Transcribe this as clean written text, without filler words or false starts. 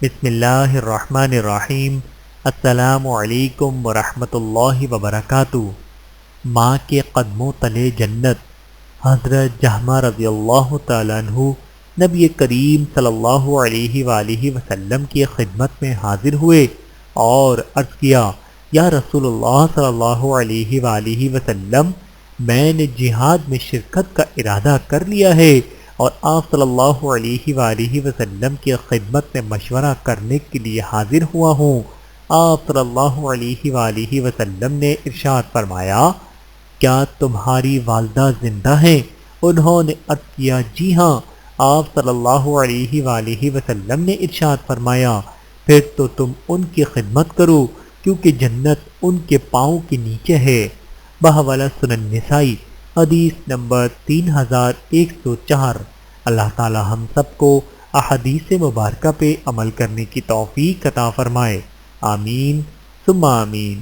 بسم اللہ الرحمن الرحیم۔ السلام علیکم ورحمۃ اللہ وبرکاتہ۔ ماں کے قدموں تلے جنت حضرت جہمہ رضی اللہ تعالیٰ عنہ نبی کریم صلی اللہ علیہ وآلہ وسلم کی خدمت میں حاضر ہوئے اور عرض کیا، یا رسول اللہ صلی اللہ علیہ وآلہ وسلم، میں نے جہاد میں شرکت کا ارادہ کر لیا ہے اور آپ صلی اللہ علیہ وآلہ وسلم کی خدمت میں مشورہ کرنے کے لیے حاضر ہوا ہوں۔ آپ صلی اللہ علیہ وآلہ وسلم نے ارشاد فرمایا، کیا تمہاری والدہ زندہ ہیں؟ انہوں نے عرض کیا، جی ہاں۔ آپ صلی اللہ علیہ وآلہ وسلم نے ارشاد فرمایا، پھر تو تم ان کی خدمت کرو کیونکہ جنت ان کے پاؤں کے نیچے ہے۔ بحوالہ سنن نسائی، حدیث نمبر 3104۔ اللہ تعالی ہم سب کو احادیث مبارکہ پہ عمل کرنے کی توفیق عطا فرمائے، آمین ثم آمین۔